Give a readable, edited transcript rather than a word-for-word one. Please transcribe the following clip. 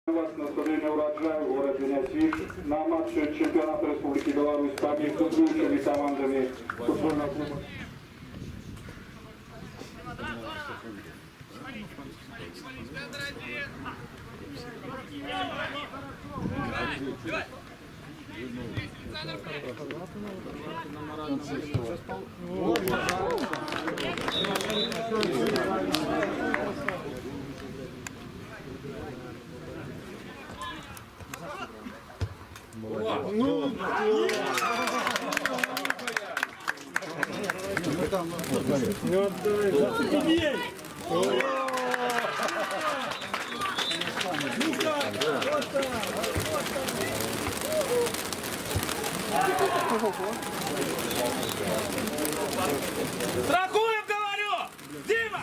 Вас на стадионе «Ураджай» в городе Нясиш на матче чемпионата Республики Беларусь по между ключевыми командами футбольного клуба. Страхуем, говорю! Дима!